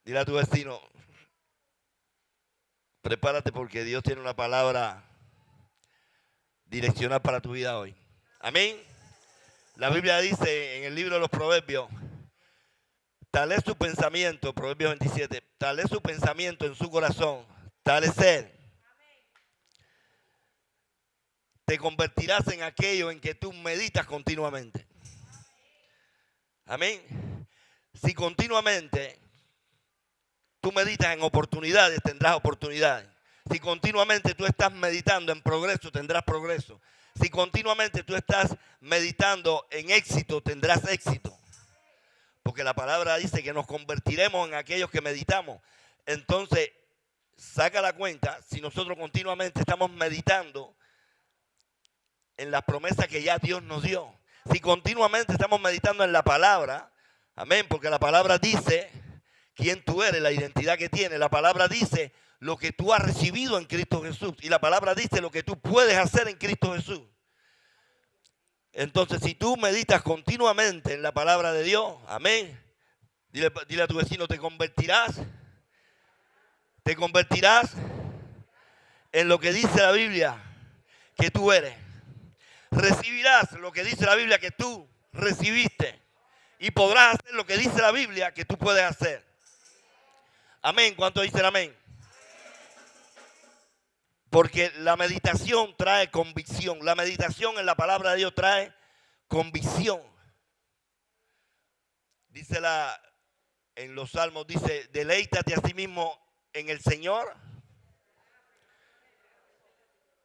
Dile a tu vecino, prepárate porque Dios tiene una palabra direccional para tu vida hoy. Amén. La Biblia dice en el libro de los Proverbios, tal es su pensamiento, Proverbios 27, tal es su pensamiento en su corazón, tal es él. Te convertirás en aquello en que tú meditas continuamente. Amén. Si continuamente tú meditas en oportunidades, tendrás oportunidades. Si continuamente tú estás meditando en progreso, tendrás progreso. Si continuamente tú estás meditando en éxito, tendrás éxito. Porque la palabra dice que nos convertiremos en aquellos que meditamos. Entonces, saca la cuenta, si nosotros continuamente estamos meditando en las promesas que ya Dios nos dio. Si continuamente estamos meditando en la palabra, amén, porque la palabra dice quién tú eres, la identidad que tienes. La palabra dice lo que tú has recibido en Cristo Jesús. Y la palabra dice lo que tú puedes hacer en Cristo Jesús. Entonces, si tú meditas continuamente en la palabra de Dios, amén, dile a tu vecino, te convertirás en lo que dice la Biblia que tú eres. Recibirás lo que dice la Biblia que tú recibiste. Y podrás hacer lo que dice la Biblia que tú puedes hacer. Amén. ¿Cuánto dicen amén? Porque la meditación trae convicción. La meditación en la palabra de Dios trae convicción. Dice en los salmos, dice, deleítate a sí mismo en el Señor.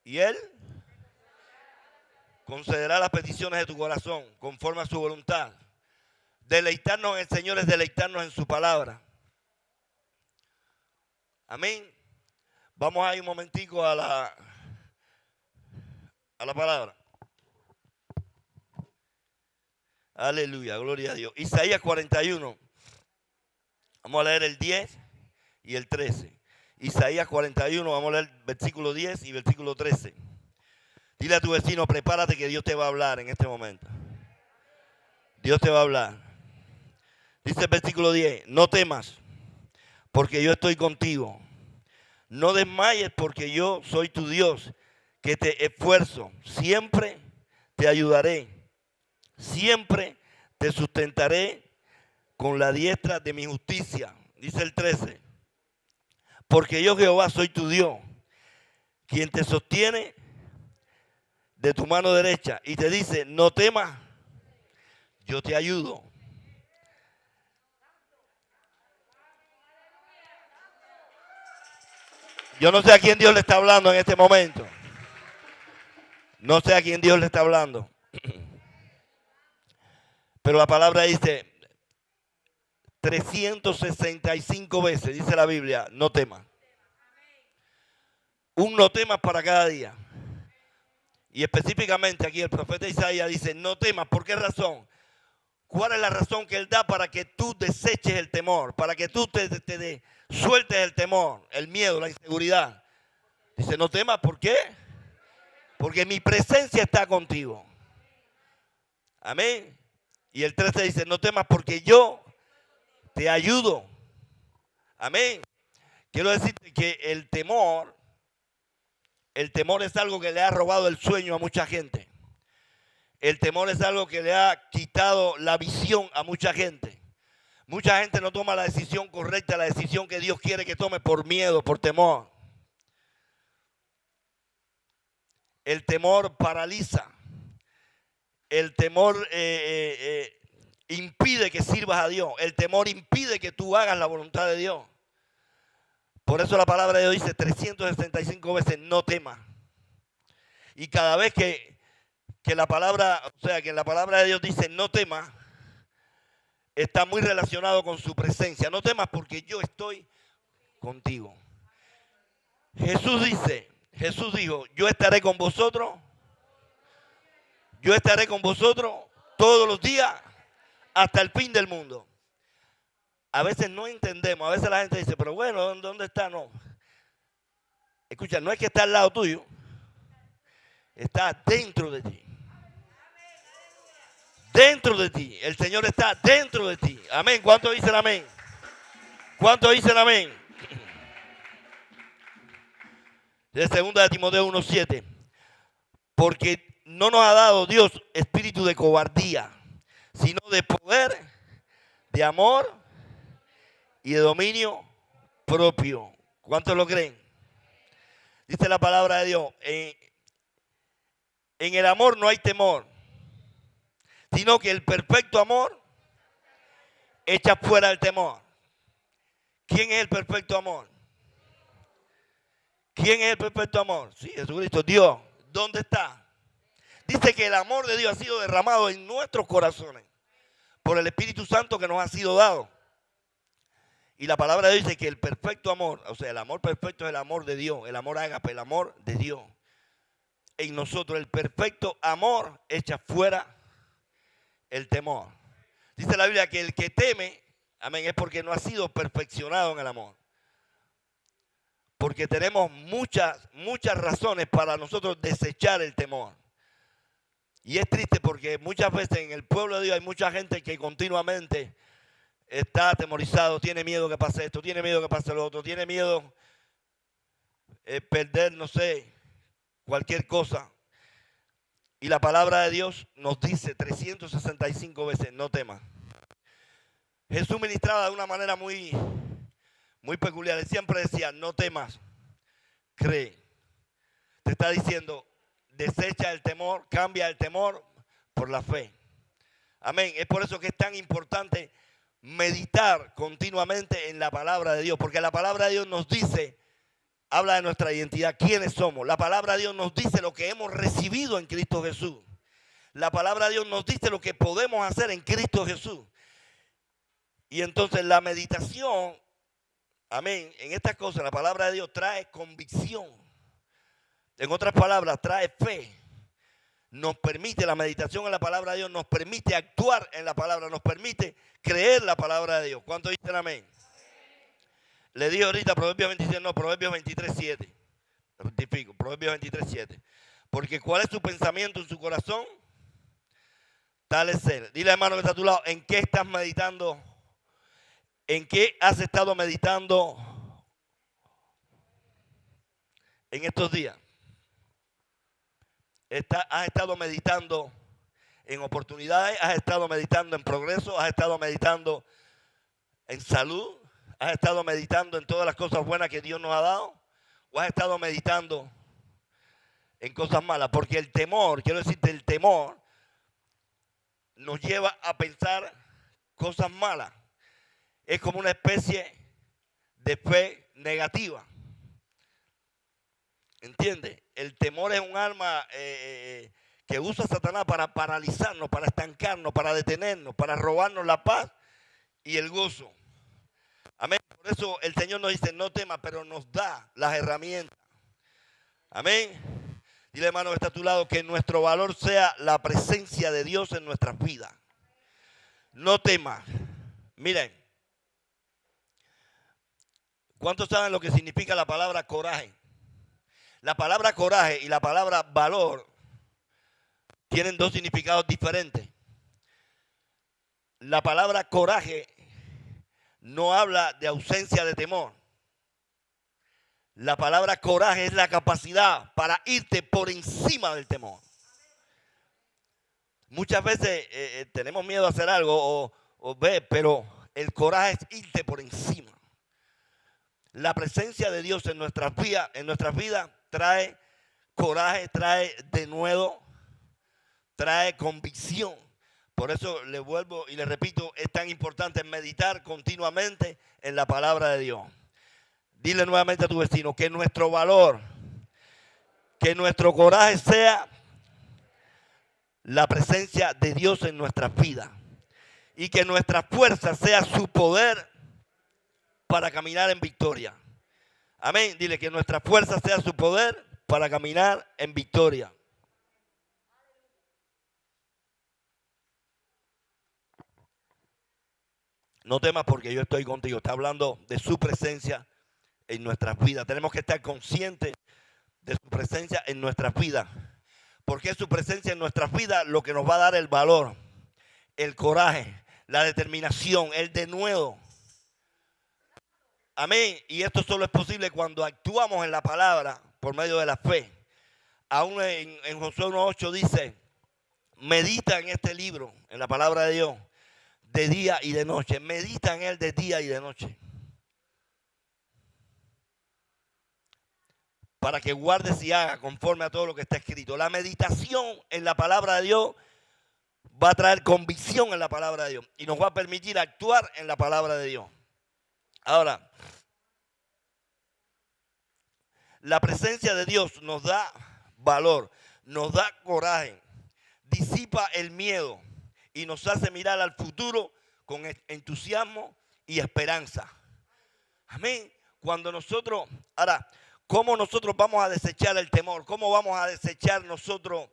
Y Él concederá las peticiones de tu corazón conforme a su voluntad. Deleitarnos en el Señor es deleitarnos en su palabra. Amén. Vamos a ir un momentico a la palabra. Aleluya, gloria a Dios. Isaías 41. Vamos a leer el 10 y el 13. Isaías 41, vamos a leer versículo 10 y versículo 13. Dile a tu vecino, prepárate que Dios te va a hablar en este momento. Dios te va a hablar. Dice el versículo 10, no temas, porque yo estoy contigo. No desmayes, porque yo soy tu Dios, que te esfuerzo. Siempre te ayudaré. Siempre te sustentaré con la diestra de mi justicia. Dice el 13. Porque yo, Jehová, soy tu Dios, quien te sostiene de tu mano derecha. Y te dice, no temas, yo te ayudo. Yo no sé a quién Dios le está hablando en este momento. No sé a quién Dios le está hablando. Pero la palabra dice 365 veces, dice la Biblia, no temas. Un no temas para cada día. Y específicamente aquí el profeta Isaías dice, no temas. ¿Por qué razón? ¿Cuál es la razón que él da para que tú deseches el temor? Para que tú te sueltes el temor, el miedo, la inseguridad. Dice, no temas. ¿Por qué? Porque mi presencia está contigo. Amén. Y el 13 dice, no temas porque yo te ayudo. Amén. Quiero decirte que el temor es algo que le ha robado el sueño a mucha gente. El temor es algo que le ha quitado la visión a mucha gente. Mucha gente no toma la decisión correcta, la decisión que Dios quiere que tome por miedo, por temor. El temor paraliza. El temor impide que sirvas a Dios. El temor impide que tú hagas la voluntad de Dios. Por eso la palabra de Dios dice 365 veces, no temas. Y cada vez que la palabra, que la palabra de Dios dice no temas, está muy relacionado con su presencia. No temas porque yo estoy contigo. Jesús dijo, yo estaré con vosotros todos los días hasta el fin del mundo. A veces no entendemos, a veces la gente dice, pero bueno, ¿dónde está? No. Escucha, no es que está al lado tuyo, está dentro de ti. Dentro de ti. El Señor está dentro de ti. Amén. ¿Cuántos dicen amén? ¿Cuántos dicen amén? De 2 de Timoteo 1:7. Porque no nos ha dado Dios espíritu de cobardía, sino de poder, de amor y de dominio propio. ¿Cuántos lo creen? Dice la palabra de Dios, en el amor no hay temor, sino que el perfecto amor echa fuera el temor. ¿Quién es el perfecto amor? ¿Quién es el perfecto amor? Sí, Jesucristo, Dios. ¿Dónde está? Dice que el amor de Dios ha sido derramado en nuestros corazones por el Espíritu Santo que nos ha sido dado. Y la palabra de Dios dice que el perfecto amor, o sea, el amor perfecto es el amor de Dios, el amor ágape, el amor de Dios. En nosotros el perfecto amor echa fuera el temor. Dice la Biblia que el que teme, amén, es porque no ha sido perfeccionado en el amor. Porque tenemos muchas razones para nosotros desechar el temor. Y es triste porque muchas veces en el pueblo de Dios hay mucha gente que continuamente está atemorizado, tiene miedo que pase esto, tiene miedo que pase lo otro, tiene miedo perder, no sé, cualquier cosa. Y la palabra de Dios nos dice 365 veces, no temas. Jesús ministraba de una manera muy peculiar. Él siempre decía, no temas, cree. Te está diciendo, desecha el temor, cambia el temor por la fe. Amén. Es por eso que es tan importante meditar continuamente en la palabra de Dios, porque la palabra de Dios nos dice, habla de nuestra identidad, quiénes somos. La palabra de Dios nos dice lo que hemos recibido en Cristo Jesús. La palabra de Dios nos dice lo que podemos hacer en Cristo Jesús. Y entonces la meditación, amén, en estas cosas la palabra de Dios trae convicción. En otras palabras, trae fe. Nos permite, la meditación en la palabra de Dios nos permite actuar en la palabra, nos permite creer la palabra de Dios. ¿Cuántos dicen amén? Le dije ahorita Proverbios 27, no, Proverbios 23:7. Rectifico, Proverbios 23:7. Porque ¿cuál es su pensamiento en su corazón? Tal es él. Dile, hermano que está a tu lado, ¿en qué estás meditando? ¿En qué has estado meditando en estos días? ¿Has estado meditando en oportunidades? ¿Has estado meditando en progreso? ¿Has estado meditando en salud? ¿Has estado meditando en todas las cosas buenas que Dios nos ha dado? ¿O has estado meditando en cosas malas? Porque el temor, quiero decirte, el temor nos lleva a pensar cosas malas. Es como una especie de fe negativa. ¿Entiendes? El temor es un arma que usa Satanás para paralizarnos, para estancarnos, para detenernos, para robarnos la paz y el gozo. Amén. Por eso el Señor nos dice, no temas, pero nos da las herramientas. Amén. Dile, hermano que está a tu lado, que nuestro valor sea la presencia de Dios en nuestras vidas. No temas. Miren, ¿cuántos saben lo que significa la palabra coraje? La palabra coraje y la palabra valor tienen dos significados diferentes. La palabra coraje no habla de ausencia de temor. La palabra coraje es la capacidad para irte por encima del temor. Muchas veces tenemos miedo a hacer algo o ver, pero el coraje es irte por encima. La presencia de Dios en nuestras vidas trae coraje, trae denuedo, trae convicción. Por eso le vuelvo y le repito, es tan importante meditar continuamente en la palabra de Dios. Dile nuevamente a tu vecino que nuestro valor, que nuestro coraje sea la presencia de Dios en nuestras vidas. Y que nuestra fuerza sea su poder para caminar en victoria. Amén. Dile que nuestra fuerza sea su poder para caminar en victoria. No temas porque yo estoy contigo. Está hablando de su presencia en nuestras vidas. Tenemos que estar conscientes de su presencia en nuestras vidas. Porque es su presencia en nuestras vidas lo que nos va a dar el valor, el coraje, la determinación, el denuedo Amén. Y esto solo es posible cuando actuamos en la palabra por medio de la fe. Aún en Josué 1:8 dice, medita en este libro, en la palabra de Dios, de día y de noche. Medita en él de día y de noche. Para que guardes y hagas conforme a todo lo que está escrito. La meditación en la palabra de Dios va a traer convicción en la palabra de Dios y nos va a permitir actuar en la palabra de Dios. Ahora, la presencia de Dios nos da valor, nos da coraje, disipa el miedo y nos hace mirar al futuro con entusiasmo y esperanza. Amén. Cuando nosotros, ahora, ¿cómo nosotros vamos a desechar el temor? ¿Cómo vamos a desechar nosotros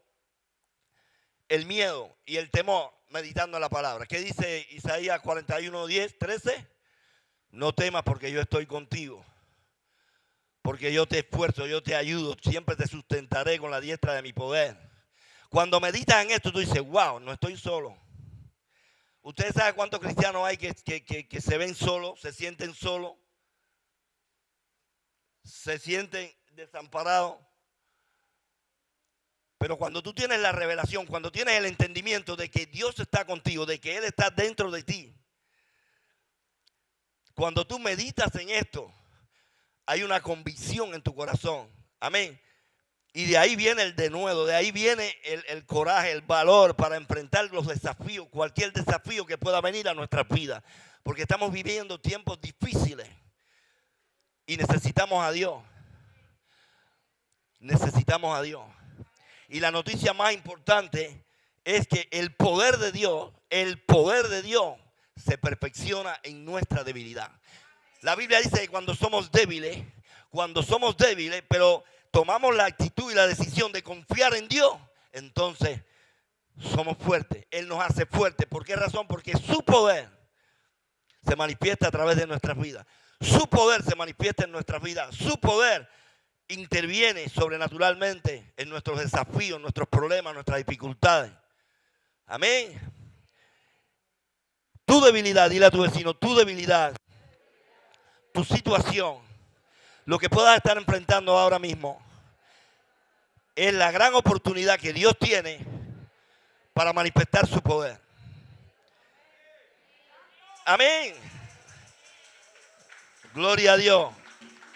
el miedo y el temor meditando en la palabra? ¿Qué dice Isaías 41:10, 13? No temas porque yo estoy contigo. Porque yo te esfuerzo, yo te ayudo, siempre te sustentaré con la diestra de mi poder. Cuando meditas en esto, tú dices, wow, no estoy solo. Ustedes saben cuántos cristianos hay que se ven solos, se sienten solos, se sienten desamparados. Pero cuando tú tienes la revelación, cuando tienes el entendimiento de que Dios está contigo, de que Él está dentro de ti, cuando tú meditas en esto, hay una convicción en tu corazón. Amén. Y de ahí viene el denuedo, de ahí viene el coraje, el valor para enfrentar los desafíos, cualquier desafío que pueda venir a nuestras vidas. Porque estamos viviendo tiempos difíciles y necesitamos a Dios. Necesitamos a Dios. Y la noticia más importante es que el poder de Dios se perfecciona en nuestra debilidad. La Biblia dice que cuando somos débiles, pero tomamos la actitud y la decisión de confiar en Dios, entonces somos fuertes. Él nos hace fuertes. ¿Por qué razón? Porque su poder se manifiesta a través de nuestras vidas. Su poder se manifiesta en nuestras vidas. Su poder interviene sobrenaturalmente en nuestros desafíos, nuestros problemas, nuestras dificultades. Amén. Tu debilidad, dile a tu vecino, tu debilidad, tu situación, lo que puedas estar enfrentando ahora mismo, es la gran oportunidad que Dios tiene para manifestar su poder. Amén. Gloria a Dios.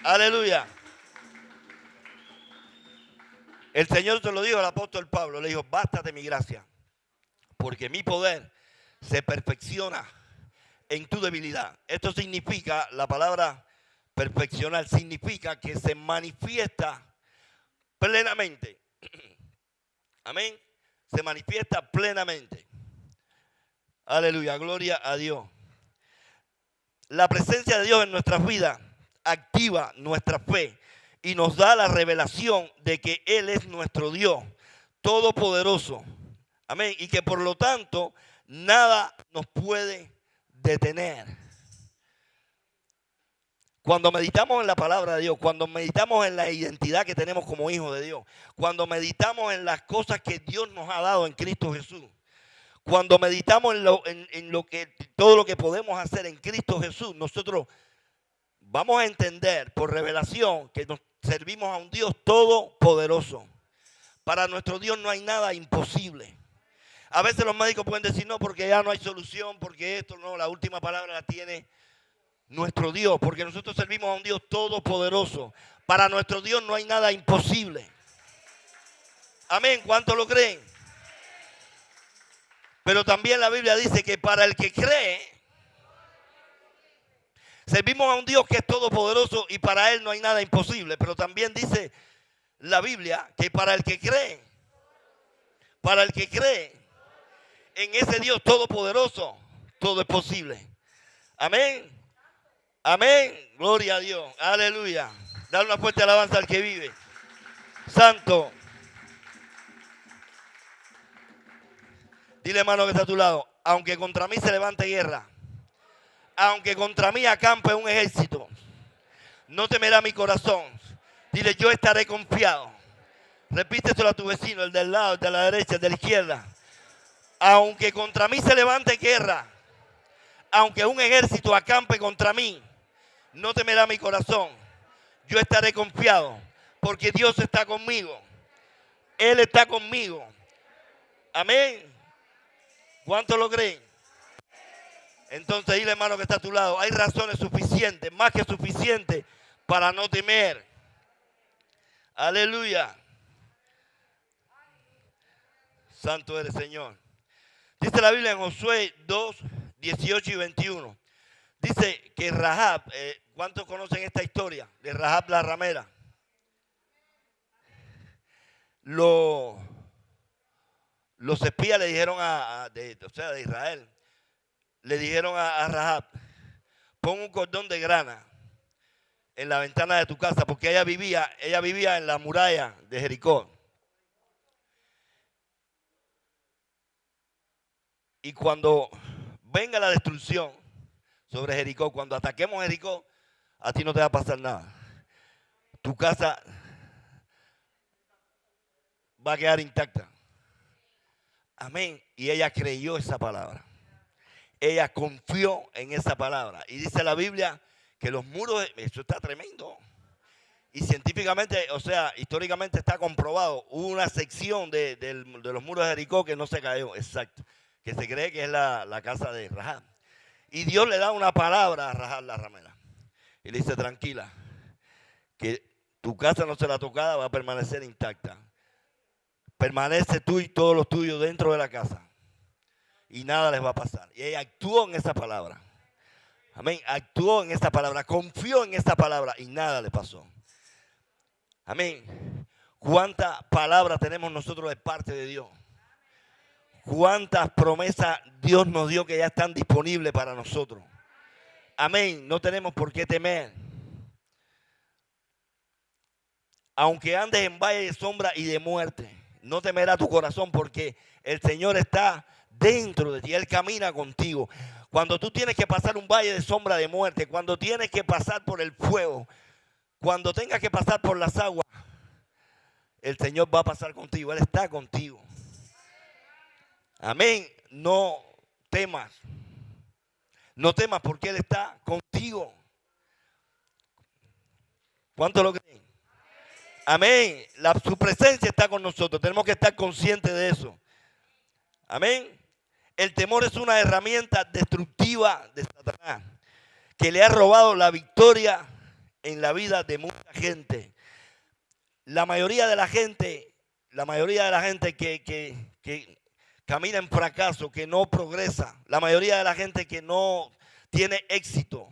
Aleluya. El Señor se lo dijo al apóstol Pablo, le dijo, bástate mi gracia, porque mi poder se perfecciona en tu debilidad. Esto significa, la palabra perfeccionar significa que se manifiesta plenamente. Amén. Se manifiesta plenamente. Aleluya, gloria a Dios. La presencia de Dios en nuestras vidas activa nuestra fe y nos da la revelación de que Él es nuestro Dios todopoderoso. Amén. Y que por lo tanto nada nos puede detener. Cuando meditamos en la palabra de Dios, cuando meditamos en la identidad que tenemos como hijos de Dios, cuando meditamos en las cosas que Dios nos ha dado en Cristo Jesús, cuando meditamos en todo lo que podemos hacer en Cristo Jesús, nosotros vamos a entender por revelación que nos servimos a un Dios todopoderoso. Para nuestro Dios no hay nada imposible. A veces los médicos pueden decir no, porque ya no hay solución, porque esto no, la última palabra la tiene nuestro Dios, porque nosotros servimos a un Dios todopoderoso. Para nuestro Dios no hay nada imposible. Amén, ¿cuántos lo creen? Pero también la Biblia dice que para el que cree, servimos a un Dios que es todopoderoso y para Él no hay nada imposible. Pero también dice la Biblia que para el que cree en ese Dios todopoderoso, todo es posible. Amén. Amén. Gloria a Dios. Aleluya. Dale una fuerte alabanza al que vive. Santo. Dile, hermano, que está a tu lado. Aunque contra mí se levante guerra, aunque contra mí acampe un ejército, no temerá mi corazón. Dile, yo estaré confiado. Repíteselo a tu vecino, el del lado, el de la derecha, el de la izquierda. Aunque contra mí se levante guerra, aunque un ejército acampe contra mí, No temerá mi corazón. Yo estaré confiado porque Dios está conmigo. Él está conmigo. Amén. ¿Cuánto lo creen? Entonces dile, hermano, que está a tu lado. Hay razones suficientes, más que suficientes, para no temer. Aleluya. Santo eres, Señor. Dice la Biblia en Josué 2, 18 y 21. Dice que Rahab, ¿cuántos conocen esta historia de Rahab la ramera? Los espías le dijeron de Israel, le dijeron a Rahab, pon un cordón de grana en la ventana de tu casa, porque ella vivía en la muralla de Jericó. Y cuando venga la destrucción sobre Jericó, cuando ataquemos Jericó, a ti no te va a pasar nada. Tu casa va a quedar intacta. Amén. Y ella creyó esa palabra. Ella confió en esa palabra. Y dice la Biblia que los muros, eso está tremendo. Y científicamente, o sea, históricamente está comprobado. Hubo una sección de los muros de Jericó que no se cayó. Exacto. Que se cree que es la casa de Rahab. Y Dios le da una palabra a Rahab la ramera. Y le dice, tranquila, que tu casa no será tocada, va a permanecer intacta. Permanece tú y todos los tuyos dentro de la casa. Y nada les va a pasar. Y ella actuó en esa palabra. Amén. Actuó en esa palabra. Confió en esa palabra y nada le pasó. Amén. ¿Cuántas palabras tenemos nosotros de parte de Dios? ¿Cuántas promesas Dios nos dio que ya están disponibles para nosotros? Amén. No tenemos por qué temer. Aunque andes en valle de sombra y de muerte, no temerá tu corazón porque el Señor está dentro de ti. Él camina contigo. Cuando tú tienes que pasar un valle de sombra de muerte, cuando tienes que pasar por el fuego, cuando tengas que pasar por las aguas, el Señor va a pasar contigo. Él está contigo. Amén. No temas. No temas porque Él está contigo. ¿Cuánto lo creen? Amén. Su presencia está con nosotros. Tenemos que estar conscientes de eso. Amén. El temor es una herramienta destructiva de Satanás que le ha robado la victoria en la vida de mucha gente. La mayoría de la gente que camina en fracaso, que no progresa, la mayoría de la gente que no tiene éxito,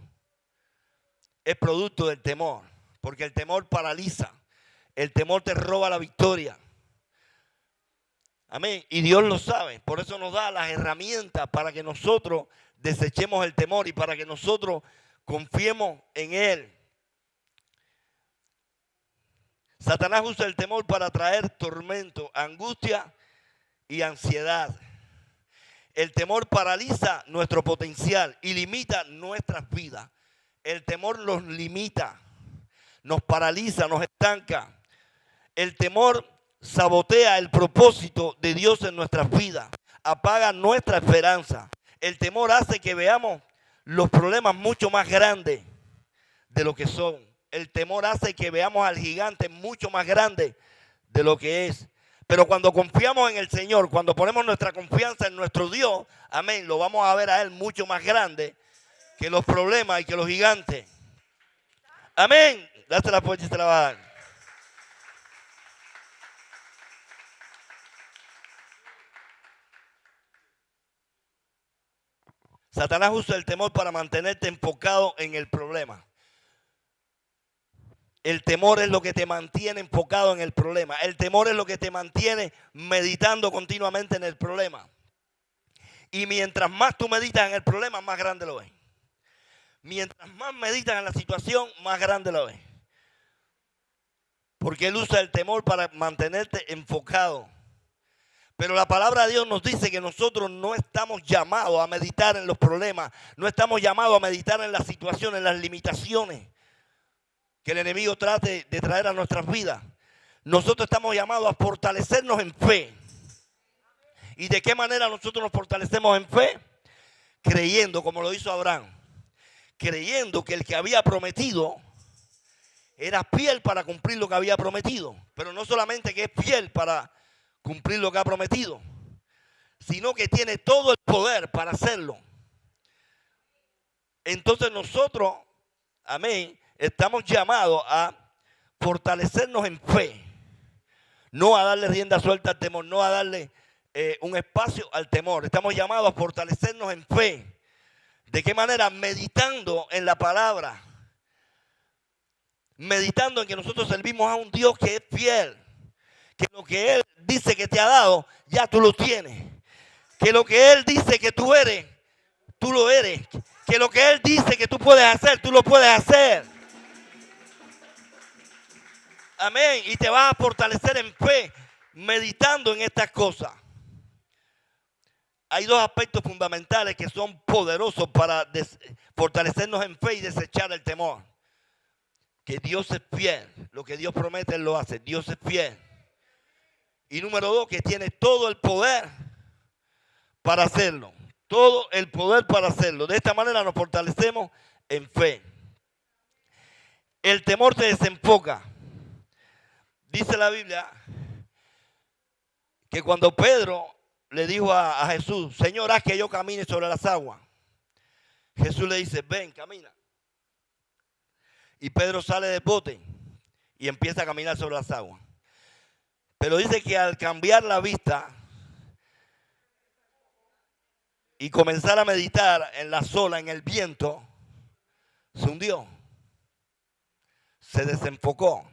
es producto del temor, porque el temor paraliza, el temor te roba la victoria. Amén. Y Dios lo sabe, por eso nos da las herramientas para que nosotros desechemos el temor y para que nosotros confiemos en Él. Satanás usa el temor para traer tormento, angustia y ansiedad. El temor paraliza nuestro potencial y limita nuestras vidas. El temor nos limita, nos paraliza, nos estanca. El temor sabotea el propósito de Dios en nuestras vidas, apaga nuestra esperanza. El temor hace que veamos los problemas mucho más grandes de lo que son. El temor hace que veamos al gigante mucho más grande de lo que es. Pero cuando confiamos en el Señor, cuando ponemos nuestra confianza en nuestro Dios, amén, lo vamos a ver a Él mucho más grande que los problemas y que los gigantes. Amén. Date la puerta y se la va a dar. Satanás usa el temor para mantenerte enfocado en el problema. El temor es lo que te mantiene enfocado en el problema. El temor es lo que te mantiene meditando continuamente en el problema. Y mientras más tú meditas en el problema, más grande lo ves. Mientras más meditas en la situación, más grande lo ves. Porque Él usa el temor para mantenerte enfocado. Pero la palabra de Dios nos dice que nosotros no estamos llamados a meditar en los problemas. No estamos llamados a meditar en las situaciones, en las limitaciones que el enemigo trate de traer a nuestras vidas. Nosotros estamos llamados a fortalecernos en fe. ¿Y de qué manera nosotros nos fortalecemos en fe? Creyendo, como lo hizo Abraham. creyendo que el que había prometido era fiel para cumplir lo que había prometido. Pero no solamente que es fiel para cumplir lo que ha prometido, sino que tiene todo el poder para hacerlo. Entonces nosotros, amén, estamos llamados a fortalecernos en fe. No a darle rienda suelta al temor, no a darle un espacio al temor. Estamos llamados a fortalecernos en fe. ¿De qué manera? Meditando en la palabra. Meditando en que nosotros servimos a un Dios que es fiel. Que lo que Él dice que te ha dado, ya tú lo tienes. Que lo que Él dice que tú eres, tú lo eres. Que lo que Él dice que tú puedes hacer, tú lo puedes hacer. Amén. Y te vas a fortalecer en fe, meditando en estas cosas. Hay dos aspectos fundamentales que son poderosos para fortalecernos en fe y desechar el temor. Que Dios es fiel. Lo que Dios promete, Él lo hace. Dios es fiel. Y número dos, que tiene todo el poder para hacerlo. Todo el poder para hacerlo. De esta manera nos fortalecemos en fe. El temor te desenfoca. Dice la Biblia que cuando Pedro le dijo a Jesús, Señor, haz que yo camine sobre las aguas. Jesús le dice, ven, camina. Y Pedro sale del bote y empieza a caminar sobre las aguas. Pero dice que al cambiar la vista y comenzar a meditar en la olas, en el viento, se hundió. Se desenfocó.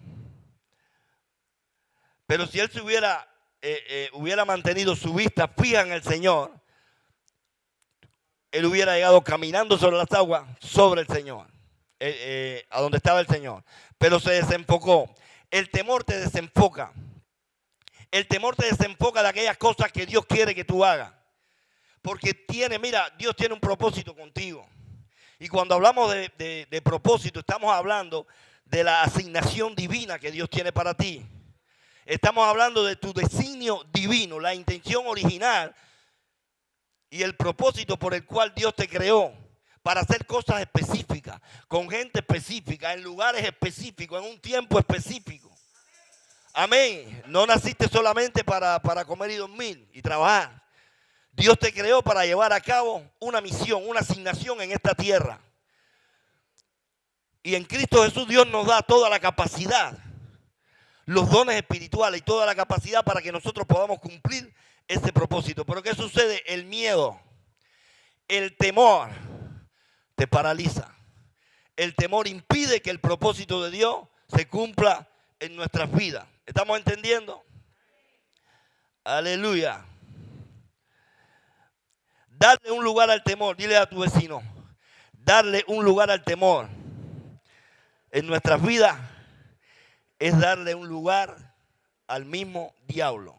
Pero si él se hubiera mantenido su vista fija en el Señor, él hubiera llegado caminando sobre las aguas, sobre el Señor, a donde estaba el Señor. Pero se desenfocó. El temor te desenfoca. El temor te desenfoca de aquellas cosas que Dios quiere que tú hagas. Porque Dios tiene un propósito contigo. Y cuando hablamos de propósito, estamos hablando de la asignación divina que Dios tiene para ti. Estamos hablando de tu designio divino, la intención original y el propósito por el cual Dios te creó para hacer cosas específicas, con gente específica, en lugares específicos, en un tiempo específico. Amén. No naciste solamente para comer y dormir y trabajar. Dios te creó para llevar a cabo una misión, una asignación en esta tierra. Y en Cristo Jesús Dios nos da toda la capacidad, los dones espirituales y toda la capacidad para que nosotros podamos cumplir ese propósito. Pero ¿qué sucede? El miedo, el temor te paraliza. El temor impide que el propósito de Dios se cumpla en nuestras vidas. ¿Estamos entendiendo? Aleluya. Darle un lugar al temor. Dile a tu vecino, darle un lugar al temor en nuestras vidas es darle un lugar al mismo diablo.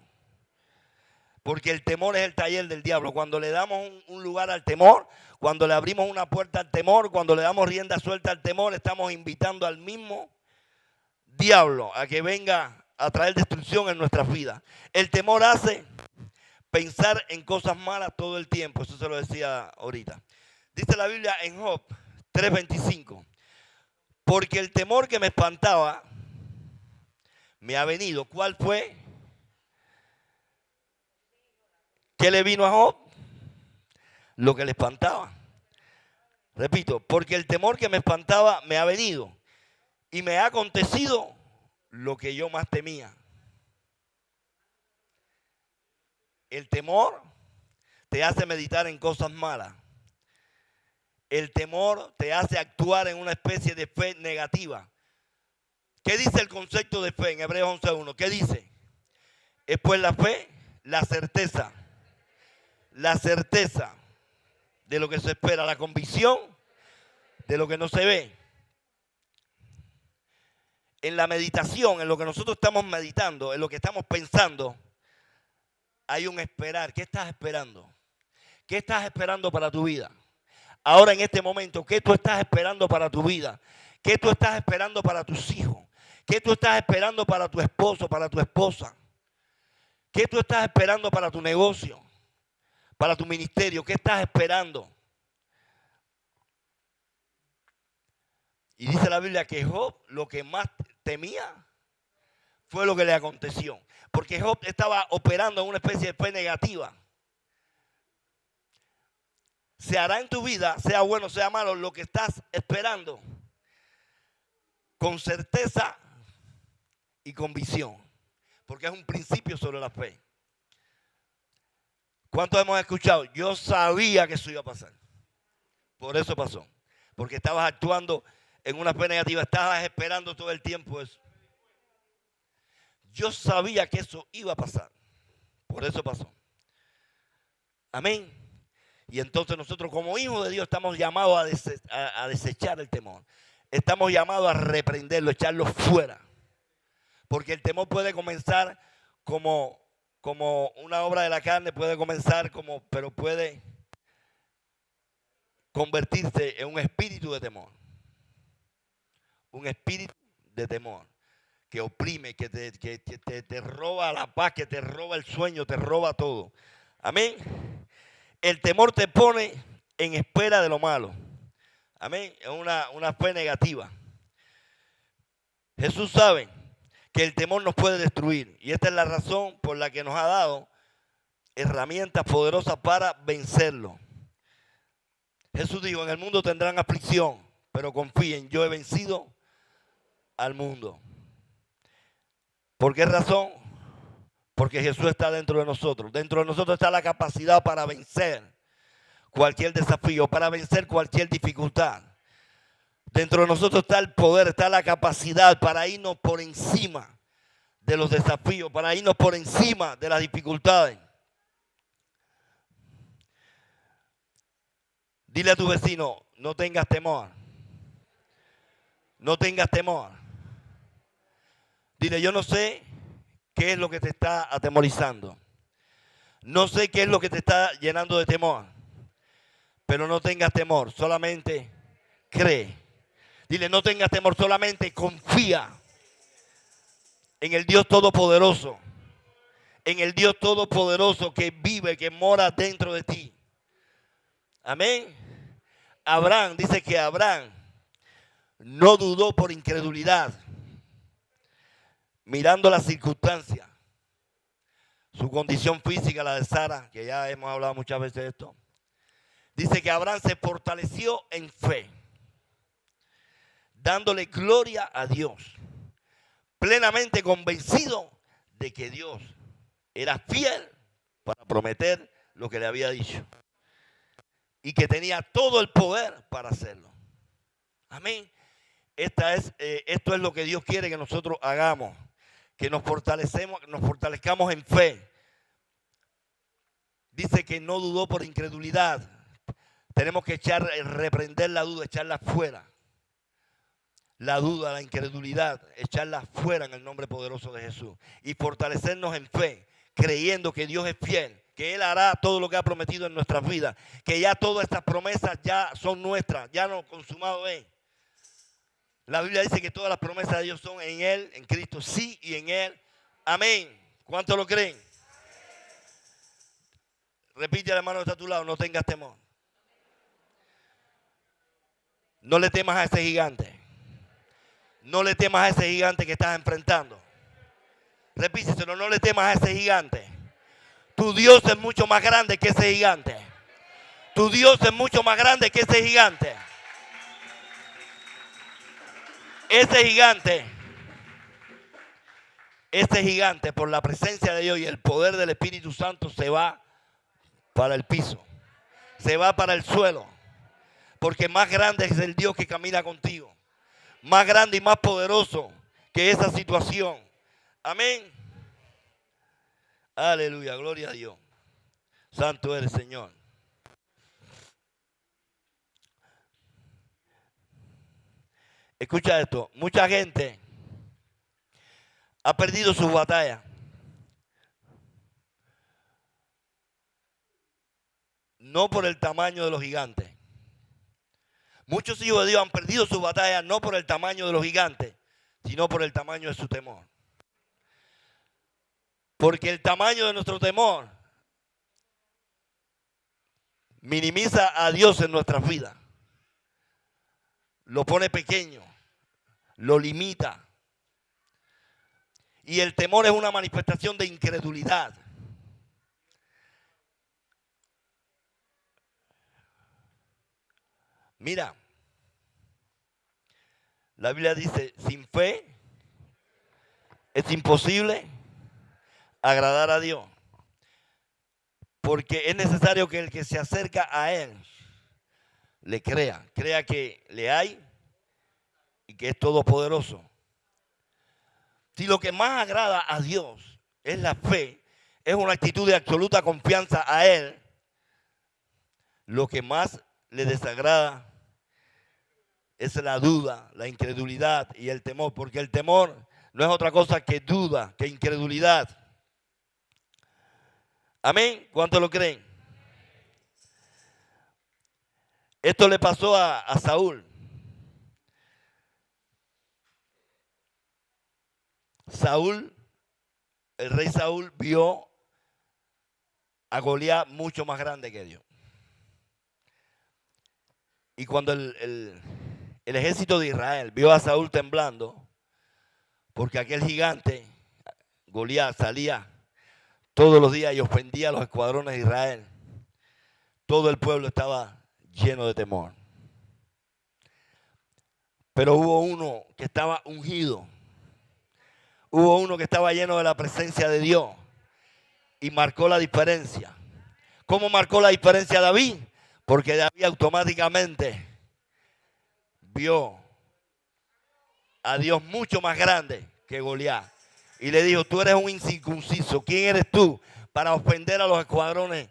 Porque el temor es el taller del diablo. Cuando le damos un lugar al temor, cuando le abrimos una puerta al temor, cuando le damos rienda suelta al temor, estamos invitando al mismo diablo a que venga a traer destrucción en nuestras vidas. El temor hace pensar en cosas malas todo el tiempo. Eso se lo decía ahorita. Dice la Biblia en Job 3:25. Porque el temor que me espantaba me ha venido. ¿Cuál fue? ¿Qué le vino a Job? Lo que le espantaba. Repito, porque el temor que me espantaba me ha venido. Y me ha acontecido lo que yo más temía. El temor te hace meditar en cosas malas. El temor te hace actuar en una especie de fe negativa. ¿Qué dice el concepto de fe en Hebreos 11:1? ¿Qué dice? Es pues la fe, la certeza de lo que se espera, la convicción de lo que no se ve. En la meditación, en lo que nosotros estamos meditando, en lo que estamos pensando, hay un esperar. ¿Qué estás esperando? ¿Qué estás esperando para tu vida? Ahora en este momento, ¿qué tú estás esperando para tu vida? ¿Qué tú estás esperando para tus hijos? ¿Qué tú estás esperando para tu esposo, para tu esposa? ¿Qué tú estás esperando para tu negocio? Para tu ministerio. ¿Qué estás esperando? Y dice la Biblia que Job lo que más temía fue lo que le aconteció. Porque Job estaba operando en una especie de fe negativa. Se hará en tu vida, sea bueno, sea malo, lo que estás esperando, con certeza y con visión. Porque es un principio sobre la fe. ¿Cuántos hemos escuchado? Yo sabía que eso iba a pasar. Por eso pasó. Porque estabas actuando en una fe negativa. Estabas esperando todo el tiempo eso. Yo sabía que eso iba a pasar. Por eso pasó. Amén. Y entonces nosotros como hijos de Dios estamos llamados a desechar el temor. Estamos llamados a reprenderlo, echarlo fuera. Porque el temor puede comenzar como una obra de la carne, puede comenzar pero puede convertirse en un espíritu de temor. Un espíritu de temor que oprime, que te roba la paz, que te roba el sueño, te roba todo. Amén. El temor te pone en espera de lo malo. Amén. Es una fe negativa. Jesús sabe que el temor nos puede destruir. Y esta es la razón por la que nos ha dado herramientas poderosas para vencerlo. Jesús dijo, en el mundo tendrán aflicción, pero confíen, yo he vencido al mundo. ¿Por qué razón? Porque Jesús está dentro de nosotros. Dentro de nosotros está la capacidad para vencer cualquier desafío, para vencer cualquier dificultad. Dentro de nosotros está el poder, está la capacidad para irnos por encima de los desafíos, para irnos por encima de las dificultades. Dile a tu vecino, no tengas temor. No tengas temor. Dile, yo no sé qué es lo que te está atemorizando. No sé qué es lo que te está llenando de temor. Pero no tengas temor, solamente cree. Dile, no tengas temor, solamente confía en el Dios Todopoderoso. En el Dios Todopoderoso que vive, que mora dentro de ti. Amén. Abraham, dice que Abraham no dudó por incredulidad. Mirando las circunstancias, su condición física, la de Sara, que ya hemos hablado muchas veces de esto. Dice que Abraham se fortaleció en fe, dándole gloria a Dios, plenamente convencido de que Dios era fiel para prometer lo que le había dicho y que tenía todo el poder para hacerlo. Amén. Esto es lo que Dios quiere que nosotros hagamos, que nos fortalezcamos en fe. Dice que no dudó por incredulidad. Tenemos que reprender la duda, echarla fuera. La duda, la incredulidad, echarla fuera en el nombre poderoso de Jesús. Y fortalecernos en fe, creyendo que Dios es fiel, que Él hará todo lo que ha prometido en nuestras vidas, que ya todas estas promesas ya son nuestras, ya no consumado es. La Biblia dice que todas las promesas de Dios son en Él, en Cristo sí y en Él. Amén. ¿Cuántos lo creen? Repite al hermano que está a tu lado, no tengas temor. No le temas a ese gigante. No le temas a ese gigante que estás enfrentando. Repíteselo, no le temas a ese gigante. Tu Dios es mucho más grande que ese gigante. Tu Dios es mucho más grande que ese gigante. Ese gigante, por la presencia de Dios y el poder del Espíritu Santo, se va para el piso. Se va para el suelo. Porque más grande es el Dios que camina contigo. Más grande y más poderoso que esa situación. Amén. Aleluya, gloria a Dios. Santo eres, Señor. Escucha esto. Mucha gente ha perdido su batalla. No por el tamaño de los gigantes. Muchos hijos de Dios han perdido su batalla no por el tamaño de los gigantes, sino por el tamaño de su temor. Porque el tamaño de nuestro temor minimiza a Dios en nuestras vidas. Lo pone pequeño. lo limita. Y el temor es una manifestación de incredulidad. Mira, la Biblia dice, sin fe es imposible agradar a Dios. Porque es necesario que el que se acerca a Él le crea que le hay y que es todopoderoso. Si lo que más agrada a Dios es la fe, es una actitud de absoluta confianza a Él, lo que más le desagrada es la duda, la incredulidad y el temor, porque el temor no es otra cosa que duda, que incredulidad. Amén. ¿Cuántos lo creen? Esto le pasó a Saúl. El rey Saúl vio a Goliat mucho más grande que Dios. Y cuando el ejército de Israel vio a Saúl temblando, porque aquel gigante, Goliat, salía todos los días y ofendía a los escuadrones de Israel, todo el pueblo estaba lleno de temor. Pero hubo uno que estaba ungido. Hubo uno que estaba lleno de la presencia de Dios y marcó la diferencia. ¿Cómo marcó la diferencia David? Porque David automáticamente vio a Dios mucho más grande que Goliat. Y le dijo, tú eres un incircunciso. ¿Quién eres tú para ofender a los escuadrones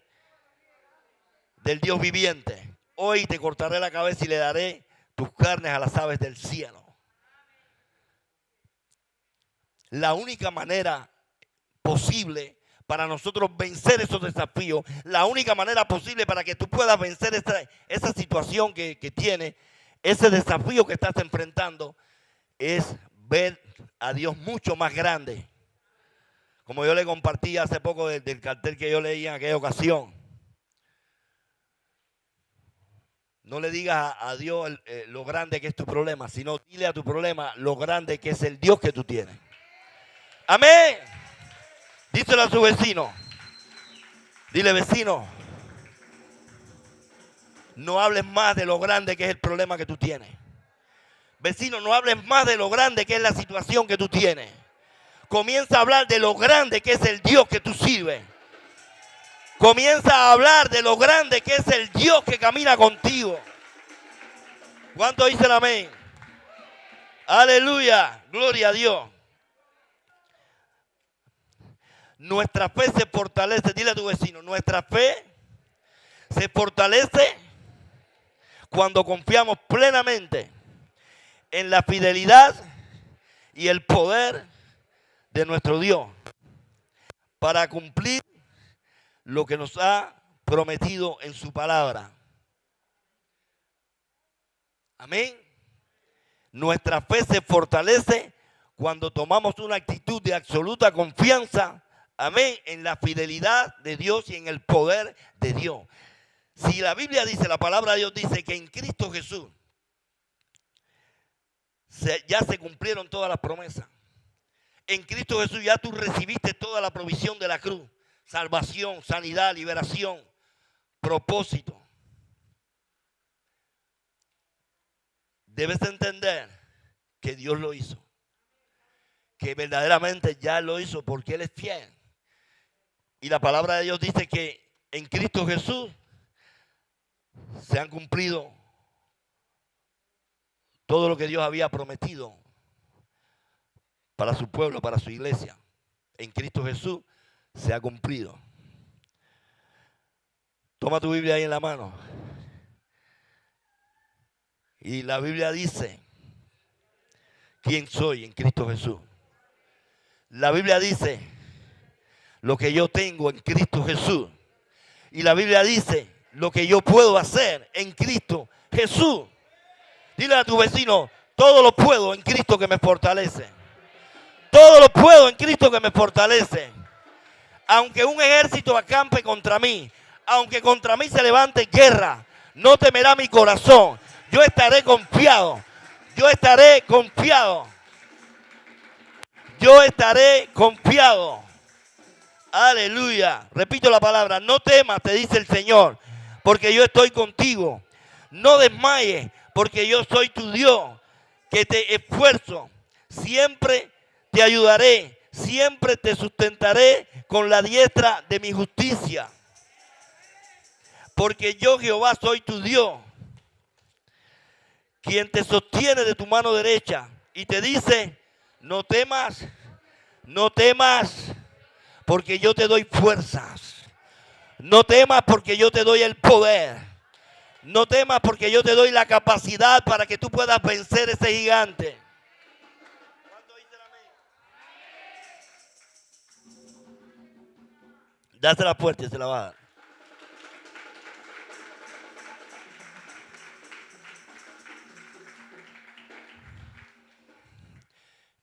del Dios viviente? Hoy te cortaré la cabeza y le daré tus carnes a las aves del cielo. La única manera posible para nosotros vencer esos desafíos, la única manera posible para que tú puedas vencer esa situación que tienes, ese desafío que estás enfrentando, es ver a Dios mucho más grande. Como yo le compartí hace poco del cartel que yo leí en aquella ocasión. No le digas a Dios lo grande que es tu problema, sino dile a tu problema lo grande que es el Dios que tú tienes. Amén. Díselo a su vecino. Dile, vecino, no hables más de lo grande que es el problema que tú tienes. Vecino, no hables más de lo grande que es la situación que tú tienes. Comienza a hablar de lo grande que es el Dios que tú sirves. Comienza a hablar de lo grande que es el Dios que camina contigo. ¿Cuántos dicen amén? Aleluya, gloria a Dios. Nuestra fe se fortalece, dile a tu vecino, nuestra fe se fortalece cuando confiamos plenamente en la fidelidad y el poder de nuestro Dios para cumplir lo que nos ha prometido en su palabra. Amén. Nuestra fe se fortalece cuando tomamos una actitud de absoluta confianza, amén, en la fidelidad de Dios y en el poder de Dios. Si la Biblia dice, la palabra de Dios dice que en Cristo Jesús ya se cumplieron todas las promesas. En Cristo Jesús ya tú recibiste toda la provisión de la cruz. Salvación, sanidad, liberación, propósito. Debes entender que Dios lo hizo. Que verdaderamente ya lo hizo porque Él es fiel. Y la palabra de Dios dice que en Cristo Jesús se han cumplido todo lo que Dios había prometido para su pueblo, para su iglesia. En Cristo Jesús se ha cumplido. Toma tu Biblia ahí en la mano. Y la Biblia dice, ¿quién soy en Cristo Jesús? La Biblia dice, lo que yo tengo en Cristo Jesús. Y la Biblia dice, lo que yo puedo hacer en Cristo Jesús. Dile a tu vecino, todo lo puedo en Cristo que me fortalece. Todo lo puedo en Cristo que me fortalece. Aunque un ejército acampe contra mí, aunque contra mí se levante guerra, no temerá mi corazón. Yo estaré confiado. Yo estaré confiado. Yo estaré confiado. Aleluya. Repito la palabra. No temas, te dice el Señor, porque yo estoy contigo. No desmayes, porque yo soy tu Dios, que te esfuerzo. Siempre te ayudaré. Siempre te sustentaré con la diestra de mi justicia. Porque yo, Jehová, soy tu Dios, quien te sostiene de tu mano derecha. Y te dice, no temas, no temas, porque yo te doy fuerzas. No temas porque yo te doy el poder. No temas porque yo te doy la capacidad para que tú puedas vencer ese gigante. ¿Cuánto dicen amén? Dásela fuerte, se la va a dar.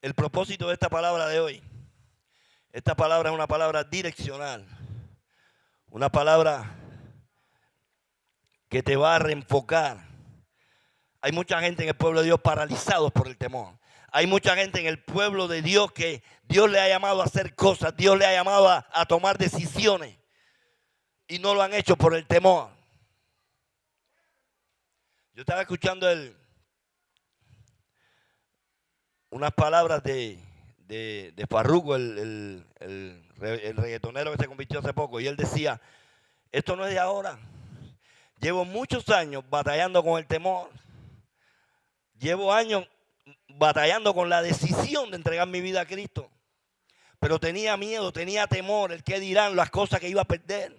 El propósito de esta palabra de hoy. Esta palabra es una palabra direccional. Una palabra que te va a reenfocar. Hay mucha gente en el pueblo de Dios paralizados por el temor. Hay mucha gente en el pueblo de Dios que Dios le ha llamado a hacer cosas. Dios le ha llamado a tomar decisiones. Y no lo han hecho por el temor. Yo estaba escuchando unas palabras de Farruko, el reggaetonero que se convirtió hace poco. Y él decía, esto no es de ahora. Llevo muchos años batallando con el temor. Llevo años batallando con la decisión de entregar mi vida a Cristo. Pero tenía miedo, tenía temor, el qué dirán, las cosas que iba a perder.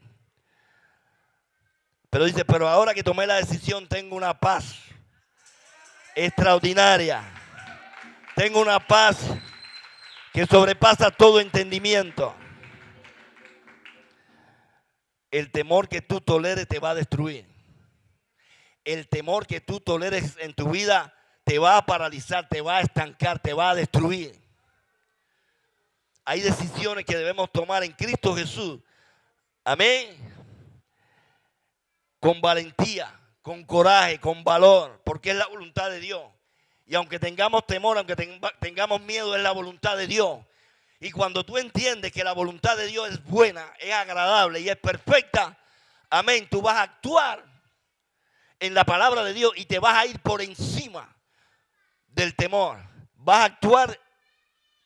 Pero dice, pero ahora que tomé la decisión tengo una paz extraordinaria. Tengo una paz que sobrepasa todo entendimiento. El temor que tú toleres te va a destruir. El temor que tú toleres en tu vida te va a paralizar, te va a estancar, te va a destruir. Hay decisiones que debemos tomar en Cristo Jesús. Amén. Con valentía, con coraje, con valor, porque es la voluntad de Dios. Y aunque tengamos temor, aunque tengamos miedo, es la voluntad de Dios. Y cuando tú entiendes que la voluntad de Dios es buena, es agradable y es perfecta, amén, tú vas a actuar en la palabra de Dios y te vas a ir por encima del temor. Vas a actuar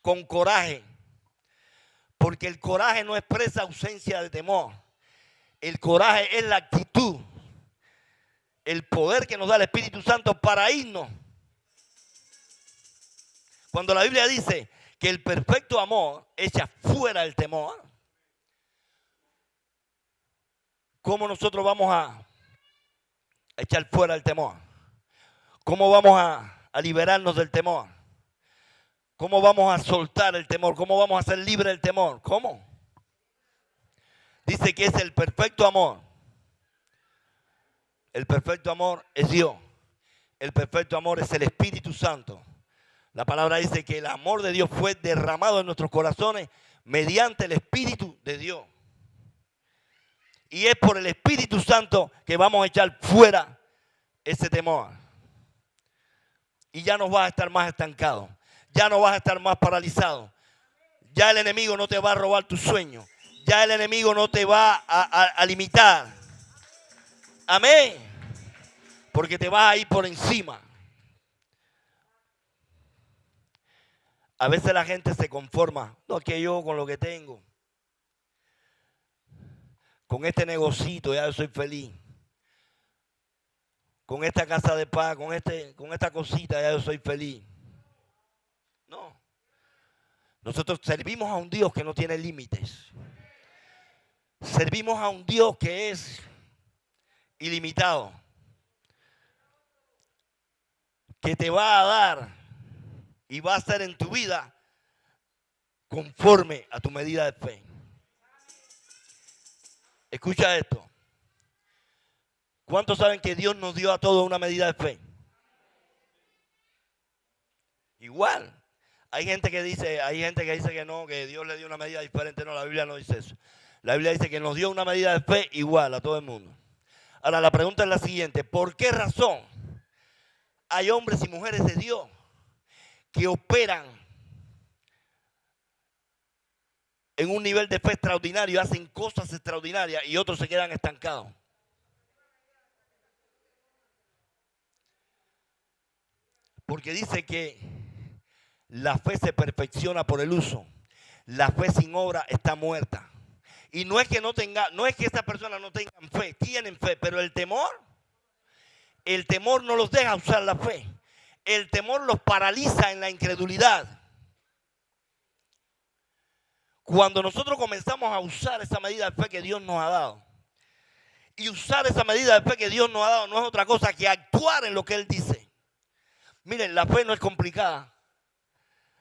con coraje, porque el coraje no expresa ausencia de temor. El coraje es la actitud, el poder que nos da el Espíritu Santo para irnos. Cuando la Biblia dice que el perfecto amor echa fuera el temor, ¿cómo nosotros vamos a echar fuera el temor? ¿Cómo vamos a liberarnos del temor? ¿Cómo vamos a soltar el temor? ¿Cómo vamos a ser libres del temor? ¿Cómo? Dice que es el perfecto amor. El perfecto amor es Dios. El perfecto amor es el Espíritu Santo. La palabra dice que el amor de Dios fue derramado en nuestros corazones mediante el Espíritu de Dios. Y es por el Espíritu Santo que vamos a echar fuera ese temor. Y ya no vas a estar más estancado. Ya no vas a estar más paralizado. Ya el enemigo no te va a robar tus sueños. Ya el enemigo no te va a limitar. Amén. Porque te vas a ir por encima. A veces la gente se conforma. No, que yo con lo que tengo. Con este negocito ya yo soy feliz. Con esta casa de paz, con esta cosita ya yo soy feliz. No. Nosotros servimos a un Dios que no tiene límites. Servimos a un Dios que es ilimitado. Que te va a dar y va a hacer en tu vida conforme a tu medida de fe. Escucha esto. ¿Cuántos saben que Dios nos dio a todos una medida de fe? Igual. Hay gente que dice que no, que Dios le dio una medida diferente. No, la Biblia no dice eso. La Biblia dice que nos dio una medida de fe igual a todo el mundo. Ahora la pregunta es la siguiente. ¿Por qué razón hay hombres y mujeres de Dios que operan en un nivel de fe extraordinario, hacen cosas extraordinarias y otros se quedan estancados. Porque dice que la fe se perfecciona por el uso. La fe sin obra está muerta. Y no es que no tenga, no es que estas personas no tengan fe, tienen fe, pero el temor no los deja usar la fe. El temor los paraliza en la incredulidad. Cuando nosotros comenzamos a usar esa medida de fe que Dios nos ha dado, y usar esa medida de fe que Dios nos ha dado no es otra cosa que actuar en lo que Él dice. Miren, la fe no es complicada.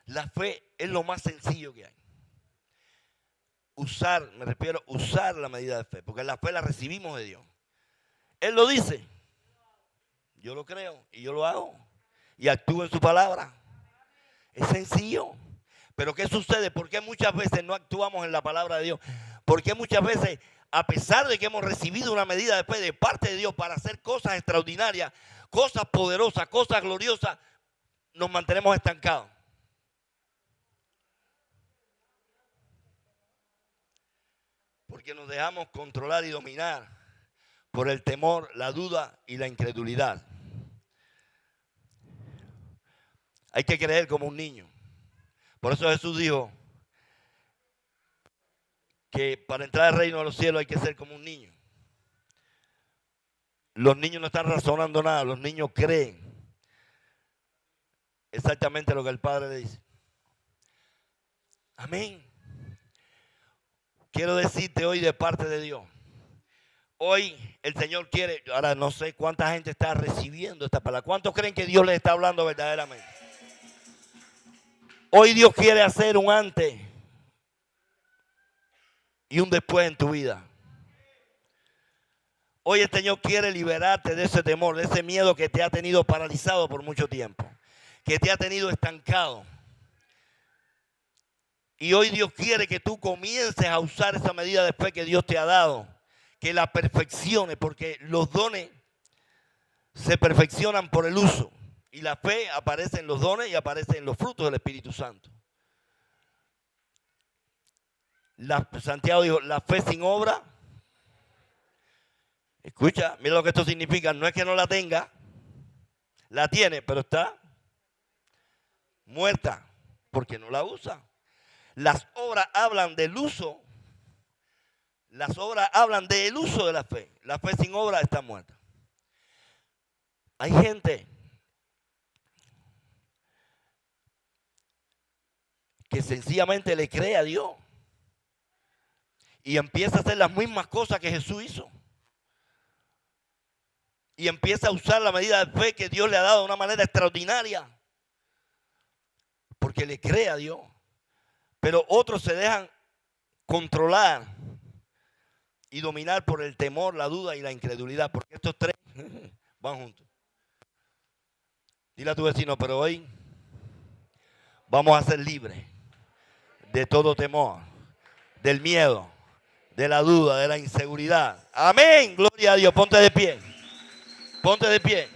La fe es lo más sencillo que hay. Usar, me refiero a usar la medida de fe, porque la fe la recibimos de Dios. Él lo dice. Yo lo creo y yo lo hago. Y actúo en su palabra. Es sencillo. Pero ¿qué sucede? ¿Por qué muchas veces no actuamos en la palabra de Dios? ¿Por qué muchas veces, a pesar de que hemos recibido una medida de fe de parte de Dios para hacer cosas extraordinarias, cosas poderosas, cosas gloriosas, nos mantenemos estancados? Porque nos dejamos controlar y dominar por el temor, la duda y la incredulidad. Hay que creer como un niño. Por eso Jesús dijo que para entrar al reino de los cielos hay que ser como un niño. Los niños no están razonando nada, los niños creen exactamente lo que el Padre le dice. Amén. Quiero decirte hoy de parte de Dios. Hoy el Señor quiere, ahora no sé cuánta gente está recibiendo esta palabra. ¿Cuántos creen que Dios les está hablando verdaderamente? Hoy Dios quiere hacer un antes y un después en tu vida. Hoy el Señor quiere liberarte de ese temor, de ese miedo que te ha tenido paralizado por mucho tiempo, que te ha tenido estancado. Y hoy Dios quiere que tú comiences a usar esa medida de fe que Dios te ha dado, que la perfeccione, porque los dones se perfeccionan por el uso. Y la fe aparece en los dones y aparece en los frutos del Espíritu Santo. Santiago dijo, la fe sin obra. Escucha, mira lo que esto significa. No es que no la tenga, la tiene, pero está muerta porque no la usa. Las obras hablan del uso. Las obras hablan del uso de la fe. La fe sin obra está muerta. Hay gente que sencillamente le cree a Dios y empieza a hacer las mismas cosas que Jesús hizo. Y empieza a usar la medida de fe que Dios le ha dado de una manera extraordinaria. Porque le cree a Dios. Pero otros se dejan controlar y dominar por el temor, la duda y la incredulidad. Porque estos tres van juntos. Dile a tu vecino, pero hoy vamos a ser libres de todo temor, del miedo, de la duda, de la inseguridad. Amén. Gloria a Dios. Ponte de pie. Ponte de pie.